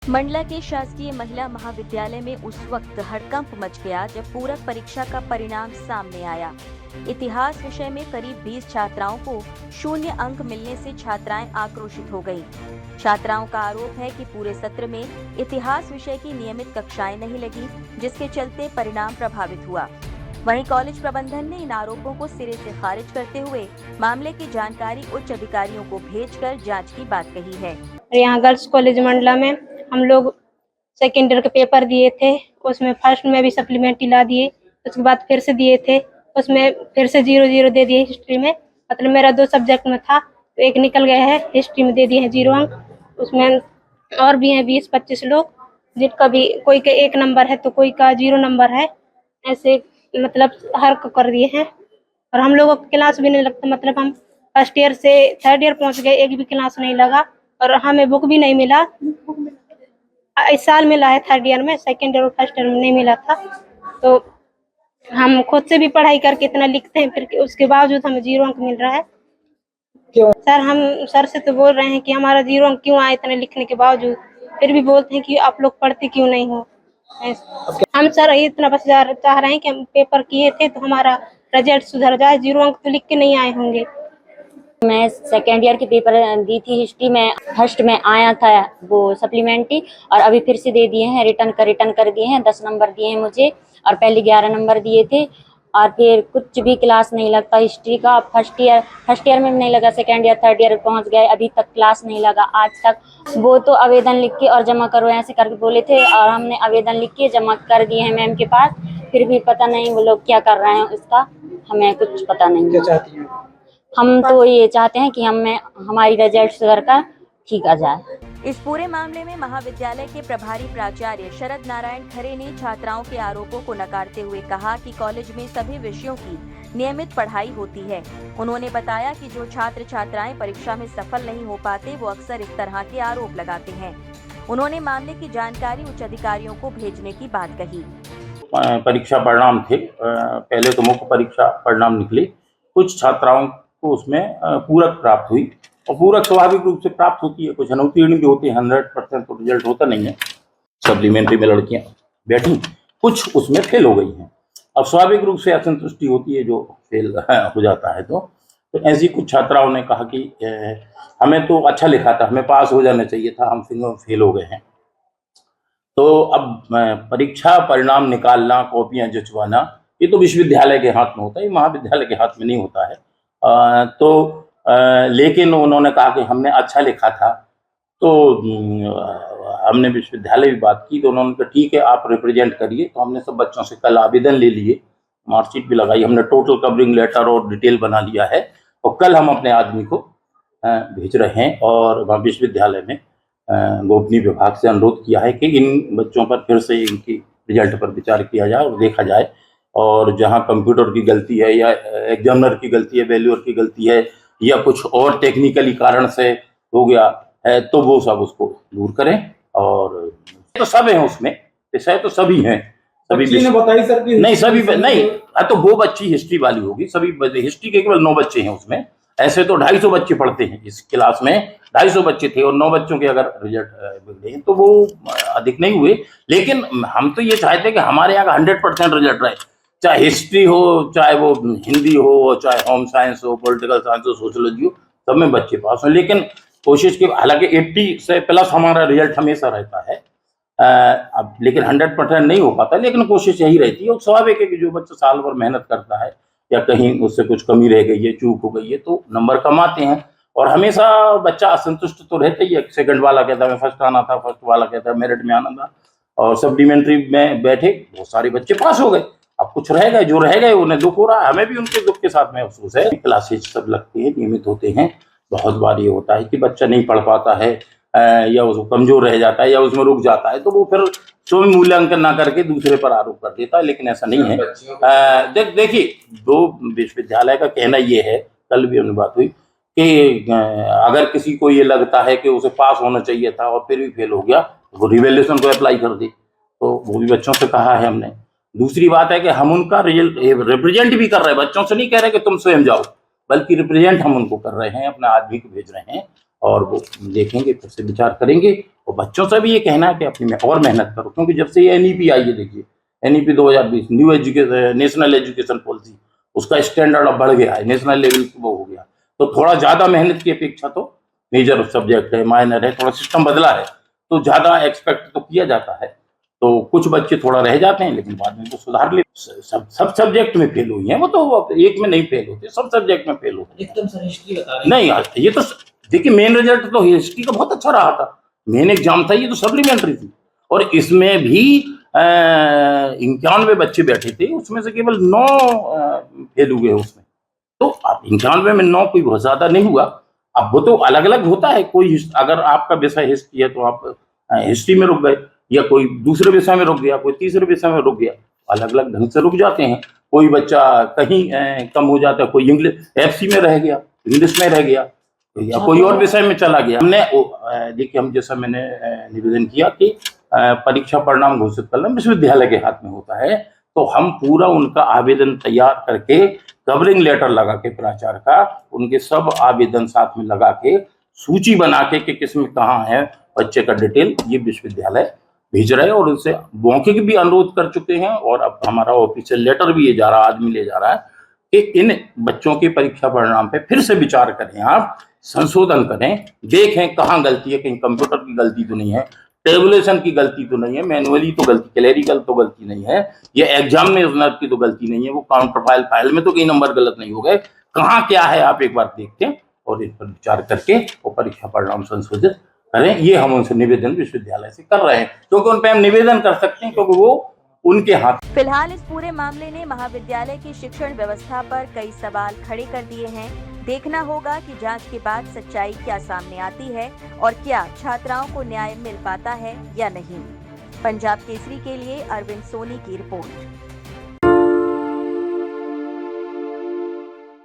मंडला के शासकीय महिला महाविद्यालय में उस वक्त हड़कंप मच गया जब पूरक परीक्षा का परिणाम सामने आया। इतिहास विषय में करीब 20 छात्राओं को 0 अंक मिलने से छात्राएं आक्रोशित हो गईं। छात्राओं का आरोप है कि पूरे सत्र में इतिहास विषय की नियमित कक्षाएं नहीं लगी, जिसके चलते परिणाम प्रभावित हुआ। वहीं कॉलेज प्रबंधन ने इन आरोपों को सिरे से खारिज करते हुए मामले की जानकारी उच्च अधिकारियों को भेजकर जांच की बात कही है। यहाँ गर्ल्स कॉलेज मंडला में हम लोग सेकेंड ईयर के पेपर दिए थे, उसमें फर्स्ट में भी सप्लीमेंट्री ला दिए, उसके बाद फिर से दिए थे, उसमें फिर से 0-0 दे दिए। हिस्ट्री में मतलब मेरा 2 सब्जेक्ट में था तो एक निकल गया है, हिस्ट्री में दे दिए हैं 0 अंक। उसमें और भी हैं 20-25 लोग जिनका भी कोई का 1 नंबर है तो कोई का 0 नंबर है, ऐसे मतलब हर को कर दिए हैं। और हम लोगों को क्लास भी नहीं लगता, मतलब हम फर्स्ट ईयर से थर्ड ईयर पहुंच गए, एक भी क्लास नहीं लगा और हमें बुक भी नहीं मिला। इस साल मिला है थर्ड ईयर में, सेकेंड ईयर और फर्स्ट ईयर में नहीं मिला था। तो हम खुद से भी पढ़ाई करके इतना लिखते हैं, फिर उसके बावजूद हमें 0 अंक मिल रहा है। क्यों सर? हम सर से तो बोल रहे हैं कि हमारा 0 अंक क्यों आए इतने लिखने के बावजूद, फिर भी बोलते हैं कि आप लोग पढ़ते क्यों नहीं हो। हम सर इतना बस चाह रहे हैं कि हम पेपर किए थे तो हमारा रिजल्ट सुधर जाए, 0 अंक तो लिख के नहीं आए होंगे। मैं सेकेंड ईयर के पेपर दी थी, हिस्ट्री में फर्स्ट में आया था वो सप्लीमेंट्री, और अभी फिर से दे दिए हैं, रिटर्न कर दिए हैं। 10 नंबर दिए हैं मुझे और पहले 11 नंबर दिए थे। और फिर कुछ भी क्लास नहीं लगता हिस्ट्री का। फर्स्ट ईयर में भी नहीं लगा, सेकेंड ईयर थर्ड ईयर पहुंच गए, अभी तक क्लास नहीं लगा आज तक। वो तो आवेदन लिख के और जमा करो ऐसे करके बोले थे, और हमने आवेदन लिख के जमा कर दिए हैं मैम के पास, फिर भी पता नहीं वो लोग क्या कर रहे हैं उसका, हमें कुछ पता नहीं। क्या चाहती हैं? हम तो ये चाहते हैं कि हमारी रिजल्ट सुधर कर ठीक आ जाए। इस पूरे मामले में महाविद्यालय के प्रभारी प्राचार्य शरद नारायण खरे ने छात्राओं के आरोपों को नकारते हुए कहा कि कॉलेज में सभी विषयों की नियमित पढ़ाई होती है। उन्होंने बताया कि जो छात्र छात्राएं परीक्षा में सफल नहीं हो पाते वो अक्सर इस तरह के आरोप लगाते हैं। उन्होंने मामले की जानकारी उच्च अधिकारियों को भेजने की बात कही। परीक्षा परिणाम थे, पहले तो मुख्य परीक्षा परिणाम निकले, कुछ छात्राओं को उसमें पूरक प्राप्त हुई, और पूरक स्वाभाविक रूप से प्राप्त होती है, कुछ अनुत्तीर्ण भी होते हैं, 100% तो रिजल्ट होता नहीं है। सप्लीमेंट्री में लड़कियां बैठी, कुछ उसमें फेल हो गई हैं। अब स्वाभाविक रूप से असंतुष्टि होती है जो फेल हो जाता है। तो ऐसी कुछ छात्राओं ने कहा कि हमें तो अच्छा लिखा था, हमें पास हो जाना चाहिए था, हम फेल हो गए हैं। तो अब परीक्षा परिणाम निकालना, कॉपियां जचवाना, ये तो विश्वविद्यालय के हाथ में होता है, ये महाविद्यालय के हाथ में नहीं होता है। लेकिन उन्होंने कहा कि हमने अच्छा लिखा था, तो हमने विश्वविद्यालय भी बात की, तो उन्होंने कहा ठीक है आप रिप्रेजेंट करिए। तो हमने सब बच्चों से कल आवेदन ले लिए, मार्कशीट भी लगाई, हमने टोटल कवरिंग लेटर और डिटेल बना लिया है, और कल हम अपने आदमी को भेज रहे हैं। और वहाँ विश्वविद्यालय में गोपनीय विभाग से अनुरोध किया है कि इन बच्चों पर फिर से इनकी रिजल्ट पर विचार किया जाए और देखा जाए, और जहां कंप्यूटर की गलती है या एग्जामिनर की गलती है, वैल्यूअर की गलती है, या कुछ और टेक्निकली कारण से हो गया है, तो वो सब उसको दूर करें। और तो सब हैं उसमें, विषय तो सभी हैं, सभी ने बताई सर कि नहीं सभी नहीं, तो वो बच्ची हिस्ट्री वाली होगी, सभी हिस्ट्री के केवल 9 बच्चे हैं उसमें। ऐसे तो 250 बच्चे पढ़ते हैं इस क्लास में, 250 बच्चे थे, और 9 बच्चों के अगर रिजल्ट बिगड़े तो वो अधिक नहीं हुए। लेकिन हम तो ये चाहते हैं कि हमारे यहाँ का 100% रिजल्ट रहे, चाहे हिस्ट्री हो, चाहे वो हिंदी हो, चाहे होम साइंस हो, पॉलिटिकल साइंस हो, सोशोलॉजी हो, सब में बच्चे पास हो। लेकिन कोशिश की, हालांकि 80 से प्लस हमारा रिजल्ट हमेशा रहता है, अब लेकिन 100% नहीं हो पाता, लेकिन कोशिश यही रहती है। और स्वाभाविक है कि जो बच्चा साल भर मेहनत करता है या कहीं उससे कुछ कमी रह गई है, चूक हो गई है, तो नंबर कम आते हैं। और हमेशा बच्चा असंतुष्ट तो रहता ही है, सेकंड वाला कहता है मैं फर्स्ट आना था, फर्स्ट वाला कहता है मेरिट में आना था, और सप्लीमेंट्री में बैठे बहुत सारे बच्चे पास हो गए। अब कुछ रह गए, जो रह गए उन्हें दुख हो रहा है, हमें भी उनके दुख के साथ में अफसोस है। क्लासेज सब लगते हैं, नियमित होते हैं। बहुत बार ये होता है कि बच्चा नहीं पढ़ पाता है, या उसको कमजोर रह जाता है, या उसमें रुक जाता है, तो वो फिर स्वयं मूल्यांकन ना करके दूसरे पर आरोप कर देता है, लेकिन ऐसा नहीं है। देखिए, दो विश्वविद्यालय का कहना ये है, कल भी हमने बात हुई, कि अगर किसी को ये लगता है कि उसे पास होना चाहिए था और फिर भी फेल हो गया, वो रिवैल्यूएशन को अप्लाई कर दे, तो वो भी बच्चों से कहा है हमने। दूसरी बात है कि हम उनका रिप्रेजेंट भी कर रहे हैं, बच्चों से नहीं कह रहे कि तुम स्वयं जाओ, बल्कि रिप्रेजेंट हम उनको कर रहे हैं, अपने आदमी को भेज रहे हैं, और वो देखेंगे, फिर से विचार करेंगे। और बच्चों से भी ये कहना है कि अपनी और मेहनत करो, क्योंकि जब से ये एनईपी आई है, देखिए NEP 2020 new education national education policy, उसका स्टैंडर्ड अब बढ़ गया है, नेशनल लेवल वो हो गया। तो थोड़ा ज़्यादा मेहनत की अपेक्षा तो मेजर सब्जेक्ट है, माइनर है, थोड़ा सिस्टम बदला है, तो ज़्यादा एक्सपेक्ट तो किया जाता है। तो कुछ बच्चे थोड़ा रह जाते हैं, लेकिन बाद में तो सुधार ले। सब सब्जेक्ट में फेल हुई हैं, वो तो एक में नहीं फेल होते, सब सब्जेक्ट में फेल होते हैं। एकदम सर हिस्ट्री बता रहे हैं। नहीं यार, ये तो देखिए मेन रिजल्ट तो हिस्ट्री का बहुत अच्छा रहा था, मेन एग्जाम था, ये तो सप्लीमेंट्री थी। और इसमें भी 91 बच्चे बैठे थे, उसमें से केवल 9 फेल हुए उसमें। तो अब 91 में 9 कोई बहुत ज्यादा नहीं हुआ। अब वो तो अलग अलग होता है, कोई अगर आपका विषय हिस्ट्री है तो आप हिस्ट्री में रुक गए, या कोई दूसरे विषय में रुक गया, कोई तीसरे विषय में रुक गया, अलग अलग ढंग से रुक जाते हैं। कोई बच्चा कहीं कम हो जाता है, कोई इंग्लिश एफसी में रह गया, इंग्लिश में रह गया, या कोई और विषय में चला गया। हमने देखिए, हम जैसा मैंने निवेदन किया कि परीक्षा परिणाम घोषित करना विश्वविद्यालय के हाथ में होता है, तो हम पूरा उनका आवेदन तैयार करके कवरिंग लेटर लगा के प्राचार्य का, उनके सब आवेदन साथ में लगा के सूची बना के कि किसमें कहाँ है बच्चे का डिटेल, ये विश्वविद्यालय भेज रहे हैं। और उनसे मौखिक भी अनुरोध कर चुके हैं, और अब हमारा ऑफिशियल लेटर भी ये जा रहा है, आदमी ले जा रहा है कि इन बच्चों के परीक्षा परिणाम पे फिर से विचार करें, आप संशोधन करें, देखें कहाँ गलती है, कहीं कंप्यूटर की गलती तो नहीं है, टेबुलेशन की गलती तो नहीं है, मैनुअली तो गलती, क्लेरिकल तो गलती नहीं है, ये एग्जामिनर की तो गलती नहीं है, वो काउंटर फाइल में तो कई नंबर गलत नहीं हो गए, कहाँ क्या है आप एक बार देखते और इस पर विचार करके वो परीक्षा परिणाम संशोधित करें। ये हम उनसे निवेदन विश्वविद्यालय से कर रहे हैं, क्योंकि उन पे हम निवेदन कर सकते हैं, क्योंकि वो उनके हाथ। फिलहाल इस पूरे मामले ने महाविद्यालय की शिक्षण व्यवस्था पर कई सवाल खड़े कर दिए हैं। देखना होगा कि जांच के बाद सच्चाई क्या सामने आती है और क्या छात्राओं को न्याय मिल पाता है या नहीं। पंजाब केसरी के लिए अरविंद सोनी की रिपोर्ट।